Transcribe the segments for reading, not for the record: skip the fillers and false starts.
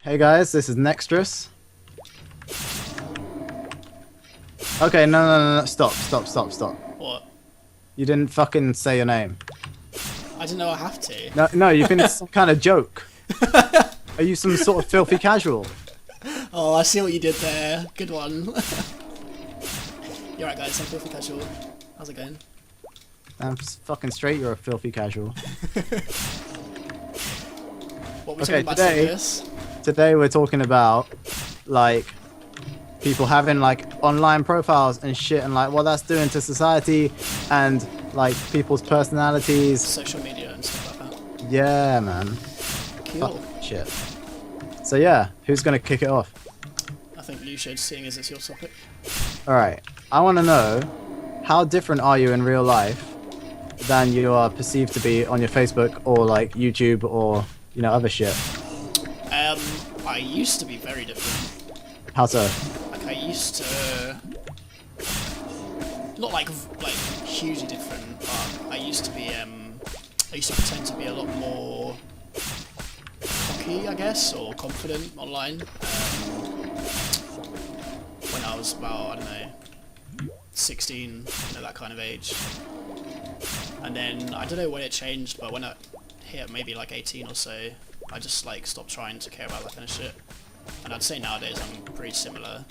Hey guys, this is Nextrus. Okay, no, stop. What? You didn't fucking say your name. I didn't know I have to. No, you think it's some kind of joke. Are you some sort of filthy casual? Oh, I see what you did there. Good one. You're right, guys. I'm Filthy Casual. How's it going? I'm fucking straight, you're a filthy casual. What we're Okay, talking about today- serious? Today we're talking about, like, people having, like, online profiles and shit and, like, what that's doing to society and, like, people's personalities. Social media and stuff like that. Yeah, man. Cool. Fuck shit. So yeah, who's gonna kick it off? I think you should, seeing as it's your topic. Alright, I want to know, how different are you in real life than you are perceived to be on your Facebook or like YouTube or, you know, other shit? I used to be very different. How so? Like, I used to... Not like hugely different, but I used to be, I used to pretend to be a lot more cocky, I guess, or confident online. When I was about, I don't know, 16, you know, that kind of age. And then, I don't know when it changed, but when I hit maybe like 18 or so, I just like stopped trying to care about that kind of shit. And I'd say nowadays I'm pretty similar.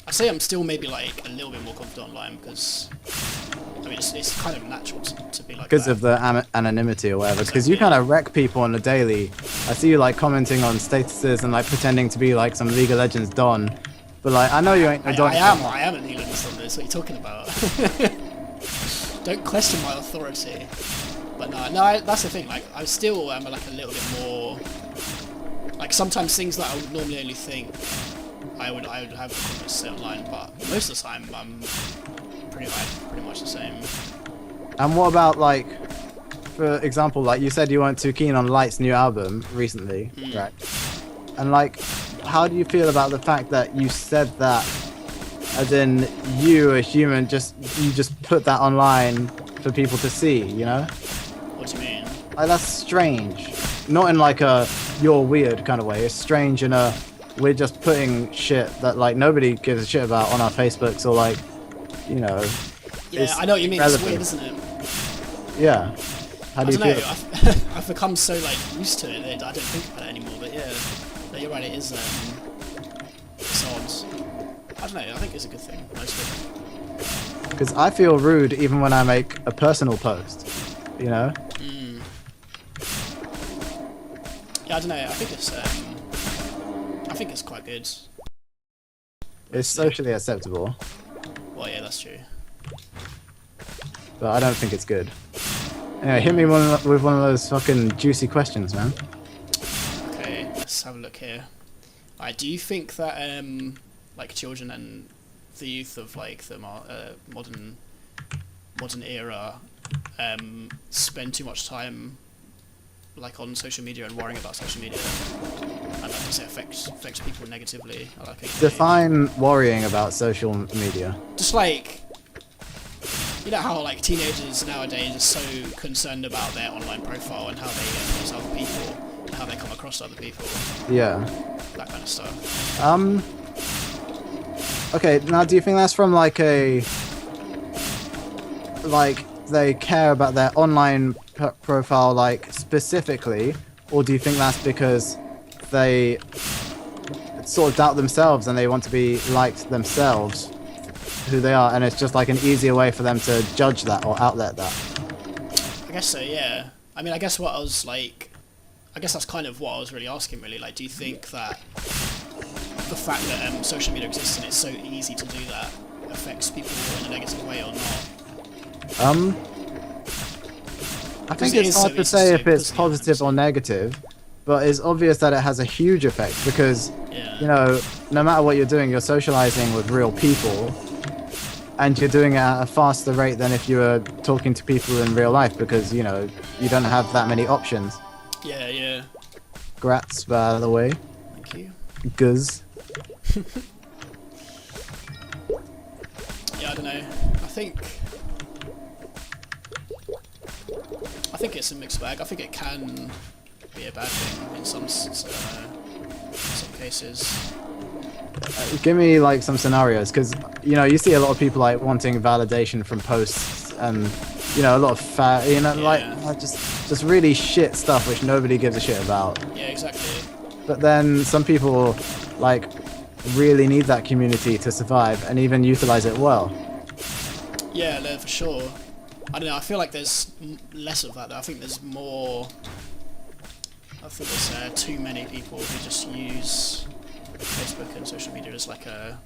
I'd say I'm still maybe like a little bit more confident online because, I mean, it's kind of natural to be like Because that. of the anonymity or whatever. Because you kind of wreck people on the daily. I see you like commenting on statuses and like pretending to be like some League of Legends Don. But like, I know you ain't a Don. I am a League of Legends on this. What are you talking about? Don't question my authority. But no, that's the thing. Like, I still am like a little bit more. Like sometimes things that I would normally only think I would have the confidence to say online, but most of the time I'm pretty much the same. And what about like, for example, like you said you weren't too keen on Light's new album recently, right? And like, how do you feel about the fact that you said that, as in you, a human, you just put that online for people to see, you know? What do you mean? Like, that's strange. Not in like a you're weird kind of way. It's strange in a we're just putting shit that like nobody gives a shit about on our Facebooks or like, you know. Yeah, I know what you mean. It's weird, isn't it? Yeah. How do you I don't feel? know. I've become so like used to it that I don't think about it anymore. But yeah, no, you're right. It is. It's odd. I don't know. I think it's a good thing mostly. Because I feel rude even when I make a personal post, you know? Yeah, I don't know. I think it's quite good. It's socially acceptable, Well, yeah, that's true. but I don't think it's good. Anyway, hit me with one of those fucking juicy questions, man. Okay, let's have a look here. Alright, do you think that like children and the youth of like the modern era spend too much time like on social media and worrying about social media, and like does it affect people negatively? Like, Define worrying about social media. just like, you know how like teenagers nowadays are so concerned about their online profile and how they use other people and how they come across other people, Yeah. that kind of stuff. Okay, now do you think that's from like they care about their online profile like specifically, or do you think that's because they sort of doubt themselves and they want to be liked themselves, who they are, and it's just like an easier way for them to judge that or outlet that? I guess so, yeah. I mean, I guess that's kind of what I was really asking, really. Like, do you think that the fact that social media exists and it's so easy to do that affects people in a negative way or not? I think it's hard to say if it's positive or negative, but it's obvious that it has a huge effect because, you know, no matter what you're doing, you're socializing with real people, and you're doing it at a faster rate than if you were talking to people in real life because, you know, you don't have that many options. Yeah. Grats, by the way. Thank you. Guz. Yeah, I don't know. I think it's a mixed bag. I think it can be a bad thing in some cases. Give me like some scenarios, because you see a lot of people like wanting validation from posts, and a lot of like just really shit stuff which nobody gives a shit about. Yeah, exactly. But then some people like really need that community to survive and even utilize it well. Yeah, no, for sure. I don't know, I feel like there's less of that though. I think there's too many people who just use Facebook and social media as like a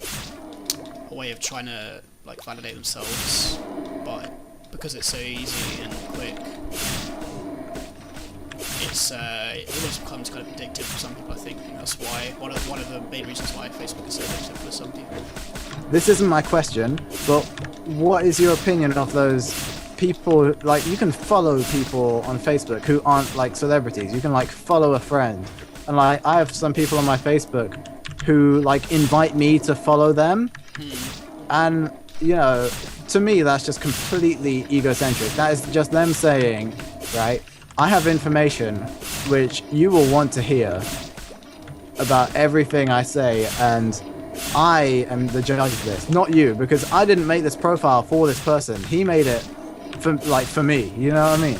way of trying to like validate themselves, but because it's so easy and quick, it almost becomes kind of addictive for some people. I think that's why one of the main reasons why Facebook is so addictive for some people. This isn't my question, but what is your opinion of those people? Like, you can follow people on Facebook who aren't like celebrities. You can like follow a friend, and like I have some people on my Facebook who like invite me to follow them, and to me that's just completely egocentric. That is just them saying, right, I have information which you will want to hear about everything I say, and I am the judge of this, not you, because I didn't make this profile for this person. He made it for me. You know what I mean?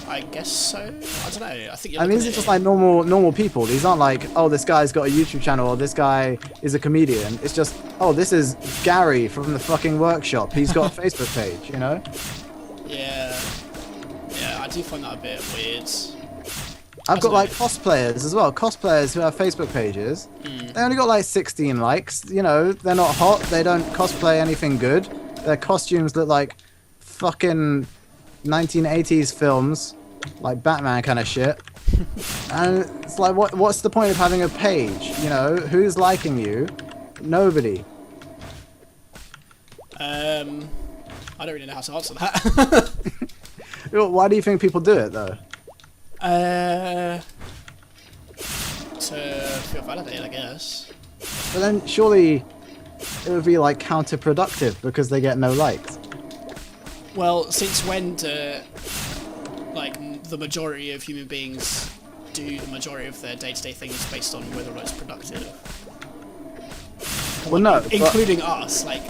I guess so. I don't know. I think. These are just like normal people. These aren't like, oh, this guy's got a YouTube channel, or this guy is a comedian. It's just, oh, this is Gary from the fucking workshop. He's got a Facebook page. Yeah. Yeah, I do find that a bit weird. I've got like cosplayers as well. Cosplayers who have Facebook pages. They only got like 16 likes. They're not hot. They don't cosplay anything good. Their costumes look like fucking 1980s films, like Batman kind of shit. And it's like, what's the point of having a page? Who's liking you? Nobody. I don't really know how to answer that. Why do you think people do it though? To feel validated, I guess. But then surely it would be like counterproductive because they get no likes. Well, since when do the majority of human beings do the majority of their day-to-day things based on whether or not it's productive? Well, no, including us, like.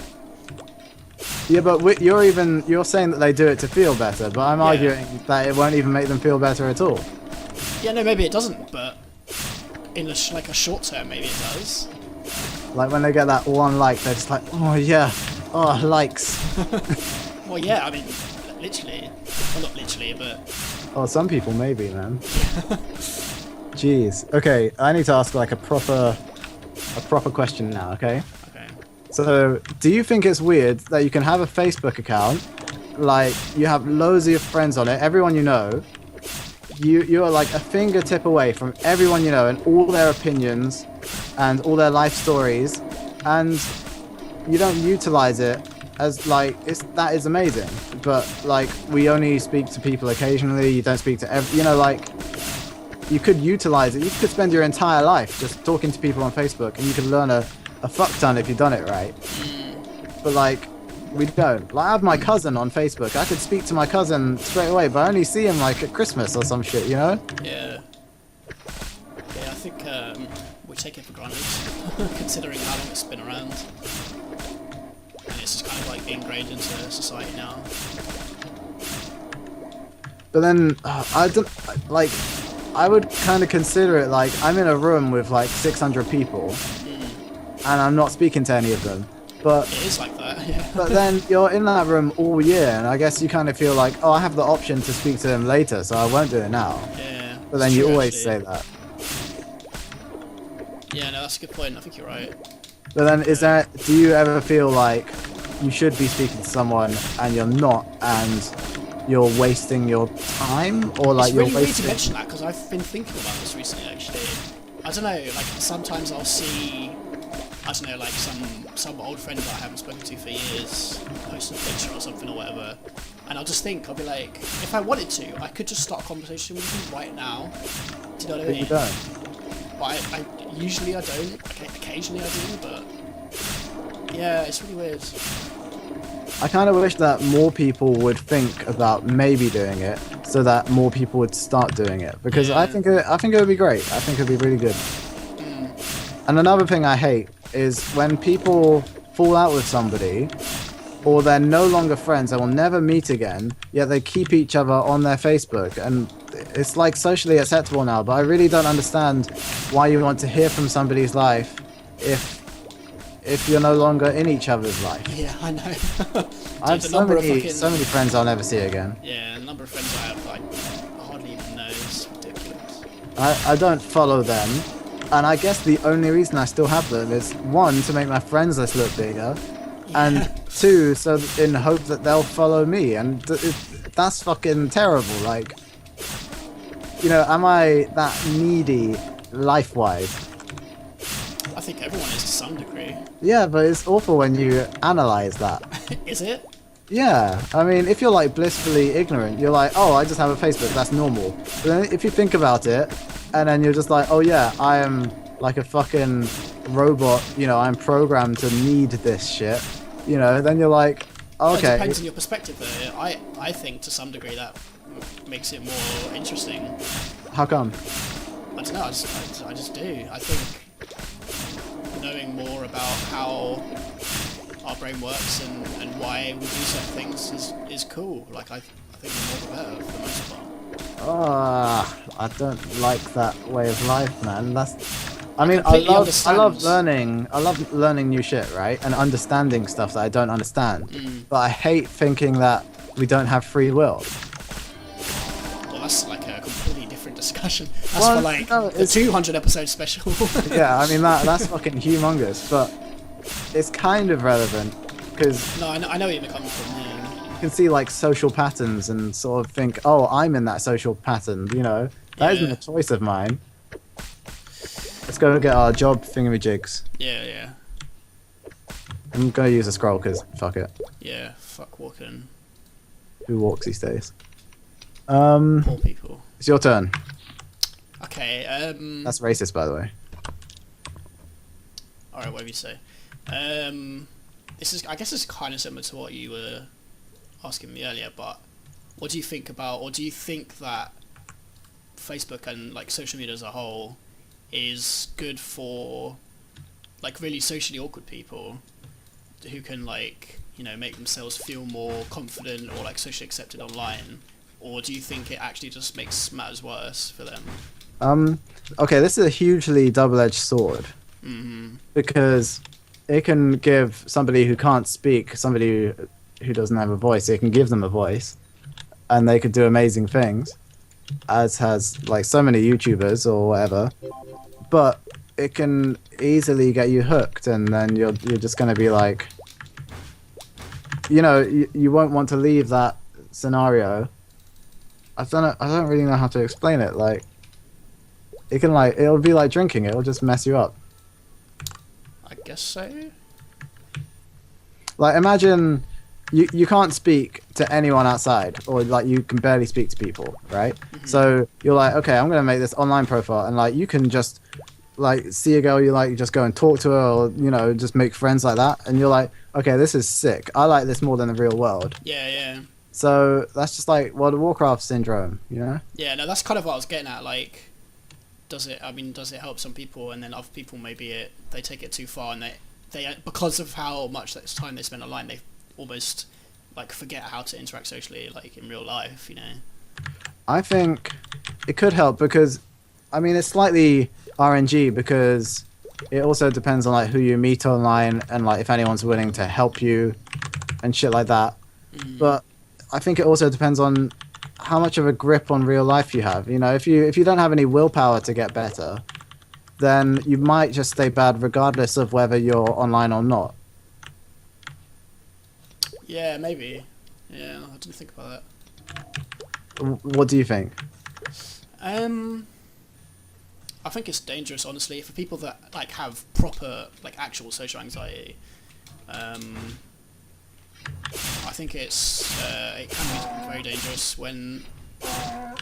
Yeah, but you're saying that they do it to feel better, but I'm arguing that it won't even make them feel better at all. Yeah, no, maybe it doesn't, but in a short term, maybe it does. Like when they get that one like, they're just like, oh yeah, oh likes. Well, yeah, I mean, literally. Well, not literally, but. Oh, some people maybe, man. Jeez. Okay, I need to ask like a proper question now. Okay. So, do you think it's weird that you can have a Facebook account, like you have loads of your friends on it, everyone you know, you're like a fingertip away from everyone you know and all their opinions and all their life stories, and you don't utilize it as like that is amazing, but like we only speak to people occasionally. You don't speak to like you could utilize it. You could spend your entire life just talking to people on Facebook, and you could learn a fuck ton if you've done it right. But like we don't. Like I have my cousin on Facebook. I could speak to my cousin straight away, but I only see him like at Christmas or some shit, Yeah. Yeah, I think we take it for granted, considering how long it's been around. And it's just kind of like ingrained into society now. But then I would kind of consider it like I'm in a room with like 600 people. And I'm not speaking to any of them, but it is like that. Yeah. But then you're in that room all year, and I guess you kind of feel like, oh, I have the option to speak to them later, so I won't do it now. Yeah. But then you always say that. Yeah, no, that's a good point. I think you're right. But then, do you ever feel like you should be speaking to someone and you're not, and you're wasting your time, or like you're wasting? It's really weird to mention that because I've been thinking about this recently. Actually, I don't know. Like sometimes I'll see. I don't know, like some old friend that I haven't spoken to for years post a picture or something or whatever, and I'll just think, I'll be like, if I wanted to, I could just start a conversation with him right now. Do you know what I mean? But you don't. But I usually I don't. Occasionally I do, but yeah, it's really weird. I kind of wish that more people would think about maybe doing it. so that more people would start doing it. Because I think it would be great. I think it would be really good. And another thing I hate is when people fall out with somebody, or they're no longer friends, they will never meet again, yet they keep each other on their Facebook. And it's like socially acceptable now, but I really don't understand why you want to hear from somebody's life if you're no longer in each other's life. Yeah, I know. I have so many friends I'll never see again. Yeah, the number of friends I have, like, I hardly even know. It's ridiculous. I don't follow them, and I guess the only reason I still have them is, one, to make my friends list look bigger, and two, so in hope that they'll follow me, and that's fucking terrible. Like, you know, am I that needy life-wise? I think everyone is to some degree. Yeah, but it's awful when you analyze that. Is it? Yeah, I mean, if you're like blissfully ignorant, you're like, oh, I just have a Facebook, that's normal. But then if you think about it, and then you're just like, oh yeah, I am like a fucking robot, you know, I'm programmed to need this shit, you know, then you're like, okay. It depends on your perspective though. I think to some degree that makes it more interesting. How come? I don't know, I just do. I think knowing more about how our brain works and why we do certain things is cool. Like, I think the more the better for the most part. I don't like that way of life, man. I mean, I love learning new shit, right? And understanding stuff that I don't understand. But I hate thinking that we don't have free will. Well, that's like a completely different discussion. That's for like the 200 episode special. Yeah, I mean, that's fucking humongous, but it's kind of relevant because no, I know where you're coming from. Yeah. You can see like social patterns and sort of think, oh, I'm in that social pattern. You know, that isn't a choice of mine. Let's go get our job thingamajigs. Yeah. I'm gonna use a scroll because fuck it. Yeah, fuck walking. Who walks these days? Poor people. It's your turn. Okay. That's racist, by the way. All right, whatever you say. This is, I guess, it's kind of similar to what you were asking me earlier. But what do you think about, or do you think that Facebook and like social media as a whole is good for like really socially awkward people who can like, you know, make themselves feel more confident or like socially accepted online? Or do you think it actually just makes matters worse for them? Okay, this is a hugely double-edged sword. Because it can give somebody who can't speak, somebody who doesn't have a voice, it can give them a voice, and they could do amazing things, as has like so many YouTubers or whatever. But it can easily get you hooked, and then you're just going to be like, you know, you won't want to leave that scenario. I don't really know how to explain it. Like, it can like, it'll be like drinking. It'll just mess you up. I guess so. Like, imagine you can't speak to anyone outside, or like you can barely speak to people, right? So you're like, okay, I'm gonna make this online profile, and like you can just like see a girl you like, you just go and talk to her, or you know, just make friends like that, and you're like, okay, this is sick. I like this more than the real world. Yeah. So that's just like World of Warcraft syndrome, you know? Yeah, no, that's kind of what I was getting at. Like, does it help some people, and then other people maybe they take it too far, and they because of how much time they spend online, they almost like forget how to interact socially, like in real life, you know? I think it could help because, I mean, it's slightly RNG because it also depends on like who you meet online and like if anyone's willing to help you and shit like that. But I think it also depends on how much of a grip on real life you have. You know, if you don't have any willpower to get better, then you might just stay bad regardless of whether you're online or not. Yeah, maybe. Yeah, I didn't think about that. What do you think? I think it's dangerous, honestly, for people that like have proper, like actual social anxiety. I think it can be very dangerous when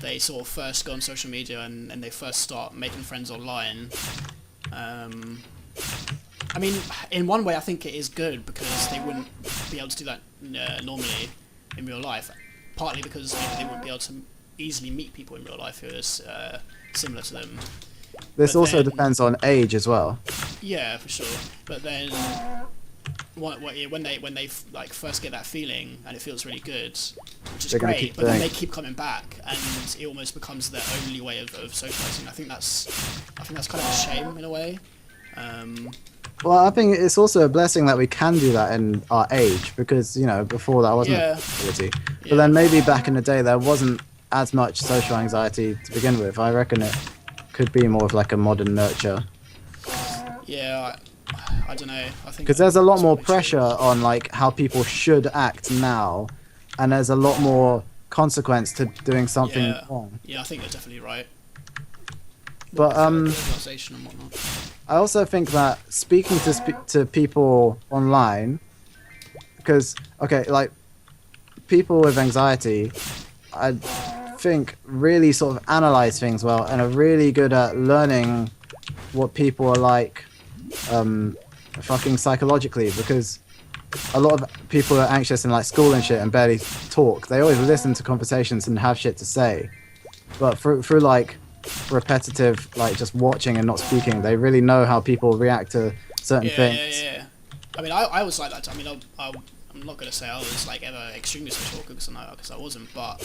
they sort of first go on social media and they first start making friends online. I mean, in one way, I think it is good because they wouldn't be able to do that normally in real life. Partly because maybe they wouldn't be able to easily meet people in real life who are similar to them. This also depends on age as well. Yeah, for sure. But then when they like first get that feeling and it feels really good, which is great, but then they keep coming back and it almost becomes their only way of socializing. I think that's kind of a shame in a way. Well, I think it's also a blessing that we can do that in our age, because before that wasn't a possibility. But then maybe back in the day there wasn't as much social anxiety to begin with. I reckon it could be more of like a modern nurture. Yeah, I don't know. I think because there's a lot more pressure on like how people should act now, and there's a lot more consequence to doing something wrong. Yeah, I think you're definitely right. But globalization and whatnot. I also think that speaking to people online, because like people with anxiety, I think really sort of analyze things well and are really good at learning what people are like, fucking psychologically, because a lot of people who are anxious in like school and shit and barely talk, they always listen to conversations and have shit to say, but through like repetitive, like just watching and not speaking, they really know how people react to certain things. Yeah. I mean, I was like that. I mean, I'm not gonna say I was like ever extremely social because I wasn't, but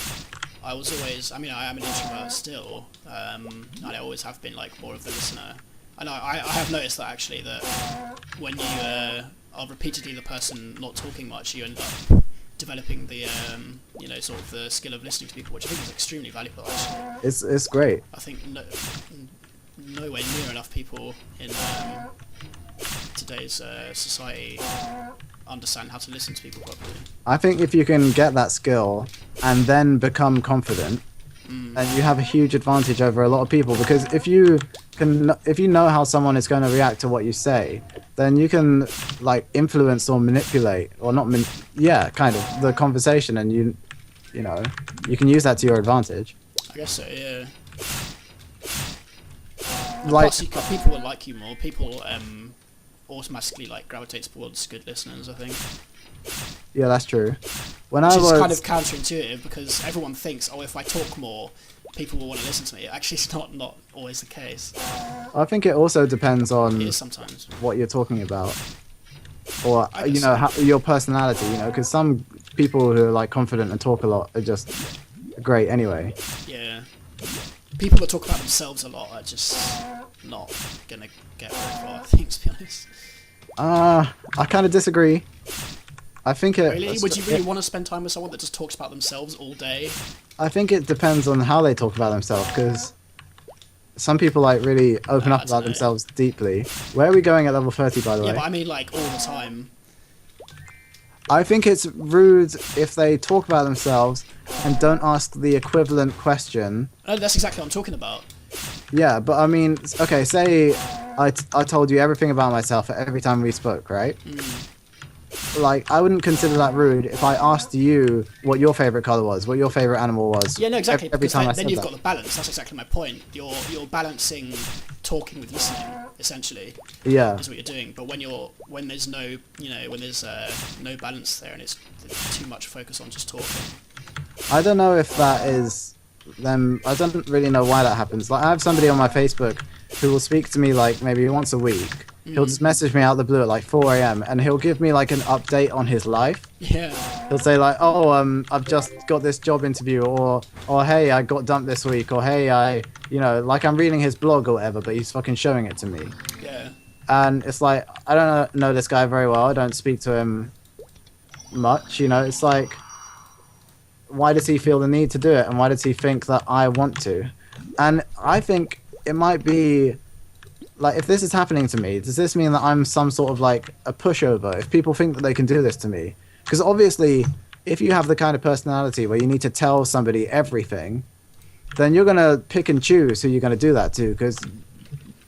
I was always. I mean, I am an introvert still, and I always have been like more of the listener. And I have noticed that actually, that when you are repeatedly the person not talking much, you end up developing the sort of the skill of listening to people, which I think is extremely valuable actually. It's great. I think nowhere near enough people in today's society understand how to listen to people properly. I think if you can get that skill and then become confident, and you have a huge advantage over a lot of people, because if you know how someone is going to react to what you say, then you can like influence or manipulate, or not kind of the conversation, and you can use that to your advantage. I guess so, yeah. Like, plus people will like you more. People automatically like gravitate towards good listeners, I think. Yeah, that's true. Which is kind of counterintuitive, because everyone thinks, oh, if I talk more, people will want to listen to me. Actually, it's not always the case. I think it also depends on it is sometimes what you're talking about, or how, your personality. Because some people who are like confident and talk a lot are just great anyway. Yeah, people that talk about themselves a lot are just not gonna get very far, I think, to be honest. I kind of disagree. I think it... Really? Would you really want to spend time with someone that just talks about themselves all day? I think it depends on how they talk about themselves, because some people like really open up about themselves deeply. Where are we going at level 30, by the way? Yeah, but I mean like all the time. I think it's rude if they talk about themselves and don't ask the equivalent question. Oh, that's exactly what I'm talking about. Yeah, but I mean, okay, say I told you everything about myself every time we spoke, right? Like, I wouldn't consider that rude if I asked you what your favorite color was, what your favorite animal was. Yeah, no, exactly. Every time I said then you've that. got the balance. That's exactly my point. You're balancing talking with listening, essentially. Yeah. Is what you're doing. But when there's no no balance there, and it's too much focus on just talking. I don't know if that is them. I don't really know why that happens. Like, I have somebody on my Facebook who will speak to me like maybe once a week. He'll just message me out of the blue at like 4 a.m. and he'll give me like an update on his life. Yeah. He'll say like, oh, I've just got this job interview, or hey, I got dumped this week, or hey, like I'm reading his blog or whatever, but he's fucking showing it to me. Yeah. And it's like, I don't know this guy very well. I don't speak to him much, It's like, why does he feel the need to do it? And why does he think that I want to? And I think it might be... Like, if this is happening to me, does this mean that I'm some sort of, like, a pushover? If people think that they can do this to me? Because obviously, if you have the kind of personality where you need to tell somebody everything, then you're going to pick and choose who you're going to do that to, because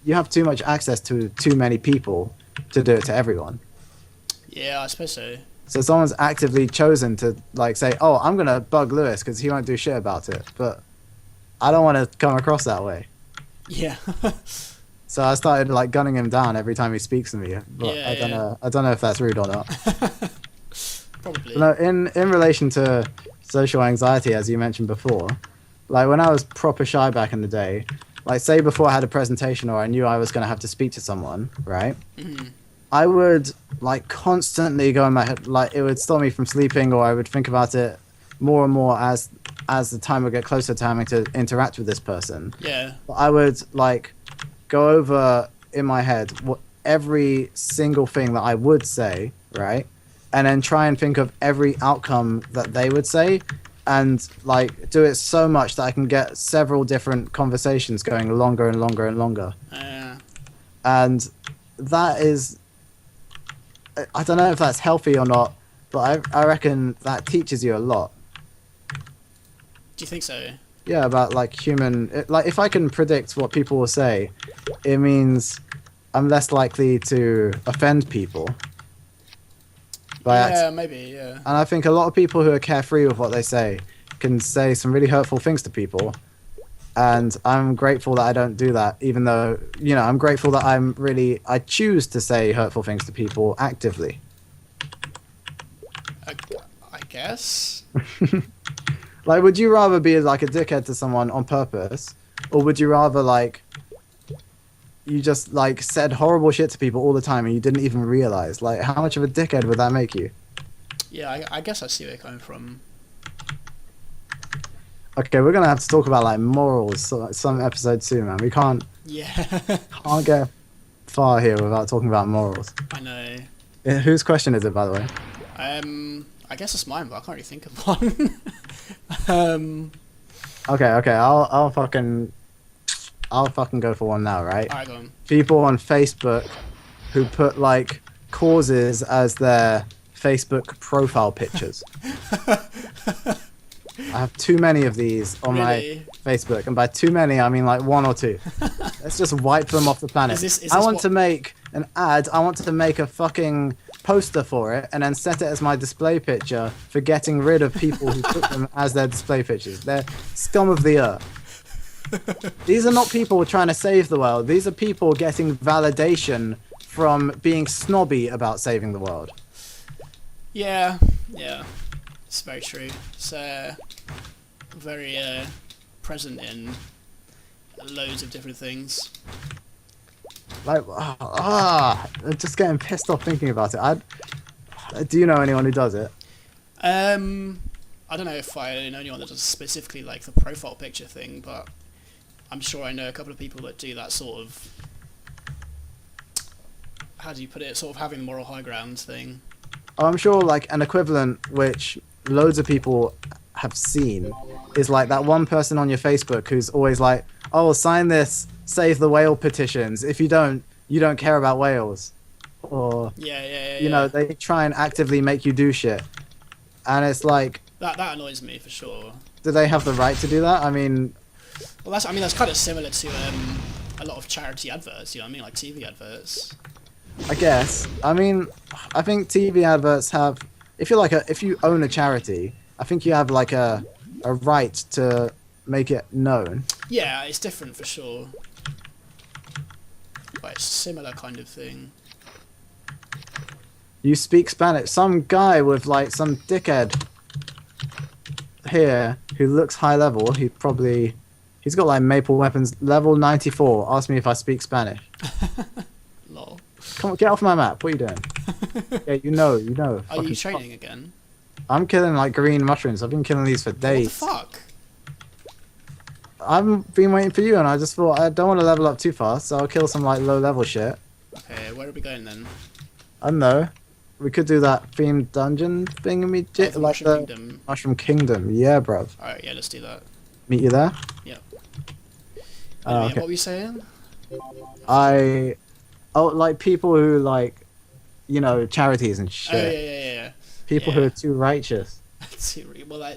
you have too much access to too many people to do it to everyone. Yeah, I suppose so. So someone's actively chosen to, like, say, oh, I'm going to bug Lewis because he won't do shit about it. But I don't want to come across that way. Yeah. So I started like gunning him down every time he speaks to me, but I don't know if that's rude or not. Probably. No, in relation to social anxiety, as you mentioned before, Like when I was proper shy back in the day, like say before I had a presentation or I knew I was going to have to speak to someone, right? Mm-hmm. I would like constantly go in my head, like it would stop me from sleeping, or I would think about it more and more as the time would get closer to having to interact with this person. Yeah. But I would like go over in my head what every single thing that I would say, right? And then try and think of every outcome that they would say, and like do it so much that I can get several different conversations going longer and longer and longer. And that is, I don't know if that's healthy or not, but I reckon that teaches you a lot. Do you think so? Yeah, about like like if I can predict what people will say, it means I'm less likely to offend people. Yeah, maybe, yeah. And I think a lot of people who are carefree with what they say can say some really hurtful things to people. And I'm grateful that I don't do that, even though, you know, I'm grateful that I choose to say hurtful things to people actively. I guess. Like, would you rather be like a dickhead to someone on purpose, or would you rather like you just like said horrible shit to people all the time and you didn't even realize? Like, how much of a dickhead would that make you? Yeah, I guess I see where you're coming from. Okay, we're gonna have to talk about like morals some episode soon, man. We can't get far here without talking about morals. I know. Whose question is it, by the way? I guess it's mine, but I can't really think of one. Okay, I'll fucking go for one now, right? Alright, go on. People on Facebook who put like causes as their Facebook profile pictures. I have too many of these on my Facebook, and by too many I mean like one or two. Let's just wipe them off the planet. I want to make an ad. I want to make a fucking poster for it and then set it as my display picture for getting rid of people who put them as their display pictures. They're scum of the earth. These are not people trying to save the world. These are people getting validation from being snobby about saving the world. Yeah, it's very true. It's very present in loads of different things. Like, I'm just getting pissed off thinking about it. Do you know anyone who does it? I don't know if I know anyone that does specifically like the profile picture thing, but I'm sure I know a couple of people that do that sort of, how do you put it, sort of having the moral high ground thing. I'm sure like an equivalent which loads of people have seen is like that one person on your Facebook who's always like, oh, sign this save the whale petitions. If you don't care about whales. Or you know, they try and actively make you do shit. And it's like that annoys me for sure. Do they have the right to do that? I mean, well, that's kind of similar to a lot of charity adverts, you know what I mean, like TV adverts. I guess. I mean, I think TV adverts have, if you own a charity, I think you have like a right to make it known. Yeah, it's different for sure. But it's a similar kind of thing. You speak Spanish. Some guy with like some dickhead here who looks high level, he's got like Maple Weapons level 94. Asked me if I speak Spanish. Lol. Come on, get off my map. What are you doing? Yeah, you know. Are you training again? I'm killing like green mushrooms. I've been killing these for days. What the fuck? I've been waiting for you, and I just thought I don't want to level up too fast, so I'll kill some like low level shit. Okay, where are we going then? I don't know. We could do that themed dungeon thingamajig, like the Kingdom. Mushroom Kingdom. Yeah, bruv. Alright, yeah, let's do that. Meet you there? Yep. Okay. What were you saying? Like people who like, you know, charities and shit. Oh, yeah. People who are too righteous. Well,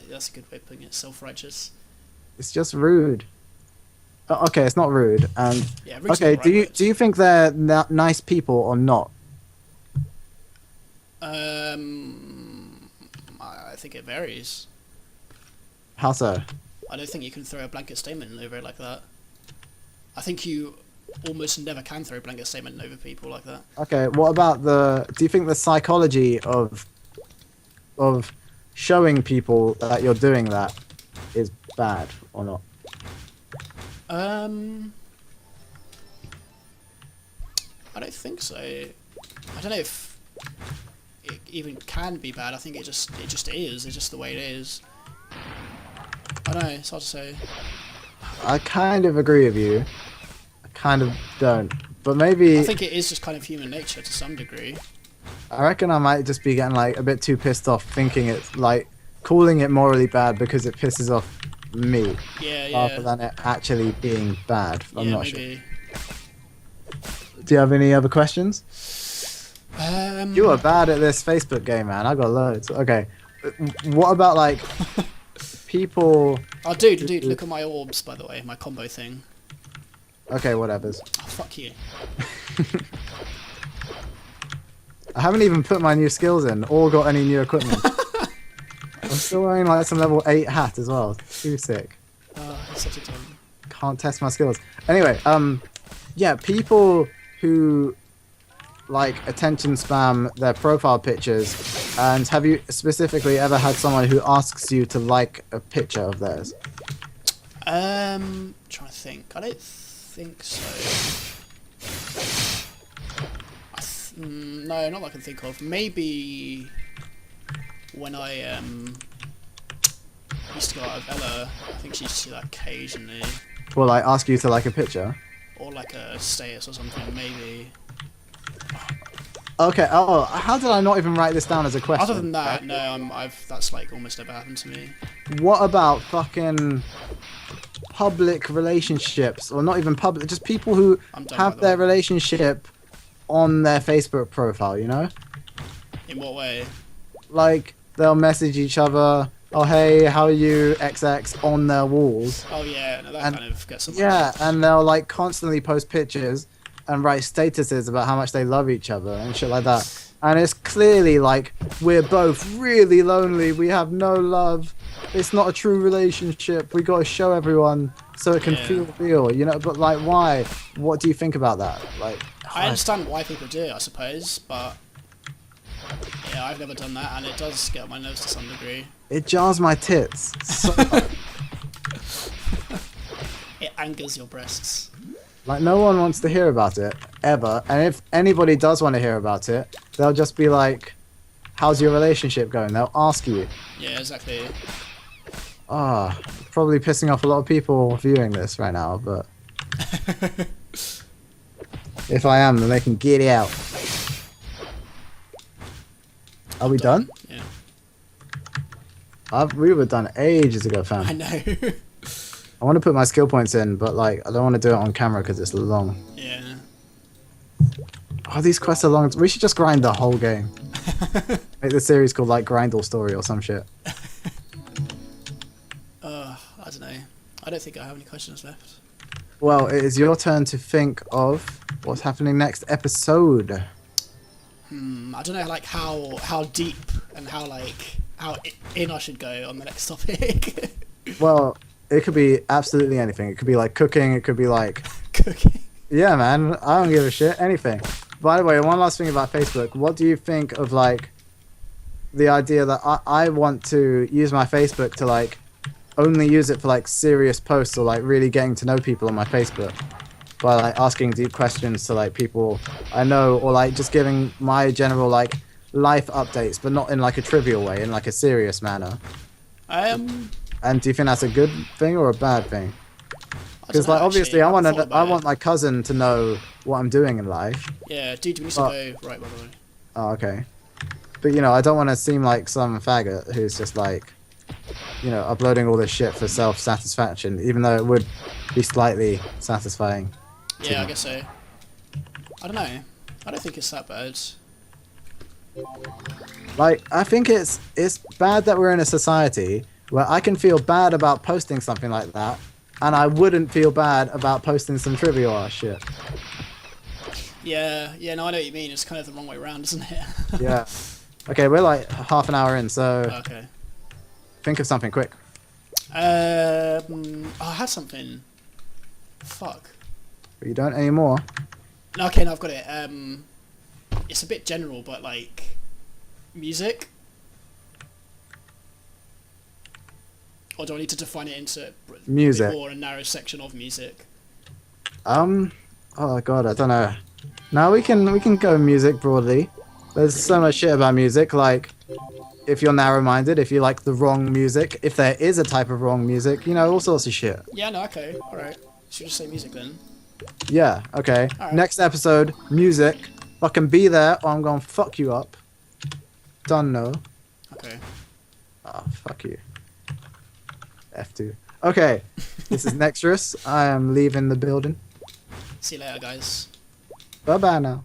that's a good way of putting it. Self-righteous. It's just rude. Okay, it's not rude. And Yeah, okay, do you think they're nice people or not? I think it varies. How so? I don't think you can throw a blanket statement over it like that. I think you almost never can throw a blanket statement over people like that. Okay, what about do you think the psychology of showing people that you're doing that is bad or not? I don't think so. I don't know if it even can be bad. I think it just is. It's just the way it is. I don't know. It's hard to say. I kind of agree with you. I kind of don't. But maybe... I think it is just kind of human nature to some degree. I reckon I might just be getting like a bit too pissed off thinking it's like calling it morally bad because it pisses off me. Yeah, rather than it actually being bad. I'm not maybe. sure. Do you have any other questions? You are bad at this Facebook game, man. I got loads. Okay. What about like people... Oh, dude, look at my orbs, by the way. My combo thing. Okay, whatevers. Oh, fuck you. I haven't even put my new skills in or got any new equipment. I'm still wearing like some level 8 hat as well. Too sick. Oh, it's such a dumb. Can't test my skills. Anyway, yeah, people who like attention spam their profile pictures, and have you specifically ever had someone who asks you to like a picture of theirs? Trying to think. I don't think so. No, not that I can think of. Maybe when I used to go out with Ella, I think she used to do that occasionally. Well, like ask you to like a picture? Or like a status or something, maybe. Okay, oh, how did I not even write this down as a question? Other than that, no, that's like almost never happened to me. What about fucking public relationships? Or not even public, just people who have their relationship on their Facebook profile, you know? In what way? Like, they'll message each other, oh hey, how are you, XX, on their walls. Oh yeah, no, that kind of gets them. Yeah, and they'll like constantly post pictures and write statuses about how much they love each other and shit like that. And it's clearly like, we're both really lonely, we have no love, it's not a true relationship, we gotta show everyone so it can feel real, you know? But like, why? What do you think about that? Like, I understand why people do it, I suppose, but yeah, I've never done that, and it does get on my nerves to some degree. It jars my tits so much. It angers your breasts. Like, no one wants to hear about it, ever. And if anybody does want to hear about it, they'll just be like, how's your relationship going? They'll ask you. Yeah, exactly. Ah, probably pissing off a lot of people viewing this right now, but... if I am, then they can get out. Are we done? Yeah. We were done ages ago, fam. I know. I want to put my skill points in, but like, I don't want to do it on camera because it's long. Yeah. Oh, these quests are long. We should just grind the whole game. Make the series called like Grindle Story or some shit. I don't know. I don't think I have any questions left. Well, it is your turn to think of what's happening next episode. I don't know, like how deep and how in I should go on the next topic. Well, it could be absolutely anything. It could be like cooking. It could be like cooking. Yeah, man. I don't give a shit. Anything. By the way, one last thing about Facebook. What do you think of like the idea that I want to use my Facebook to like only use it for like serious posts or like really getting to know people on my Facebook by like asking deep questions to like people I know, or like just giving my general like life updates, but not in like a trivial way, in like a serious manner. And do you think that's a good thing or a bad thing? Because like obviously I want my cousin to know what I'm doing in life. Yeah, dude, we need to go right, by the way. Oh, okay. But you know, I don't want to seem like some faggot who's just like, you know, uploading all this shit for self-satisfaction, even though it would be slightly satisfying. Yeah, I guess so. I don't know. I don't think it's that bad. Like, I think it's bad that we're in a society where I can feel bad about posting something like that, and I wouldn't feel bad about posting some trivial ass shit. Yeah, no, I know what you mean. It's kind of the wrong way around, isn't it? Yeah. Okay, we're like half an hour in, so... Okay. Think of something quick. I had something. Fuck. But you don't anymore. Okay, no, I've got it. It's a bit general, but like... music? or do I need to define it into Music. more a narrow section of music? Oh god, I don't know. Now we can go music broadly. There's so much shit about music, like if you're narrow-minded, if you like the wrong music, if there is a type of wrong music, you know, all sorts of shit. Yeah, no, okay, alright. Should just say music then. Yeah, okay. Alright. Next episode, music. Fucking be there or I'm gonna fuck you up. Done, no. Okay. Oh, fuck you. F2. Okay, this is Nextrus. I am leaving the building. See you later, guys. Bye-bye now.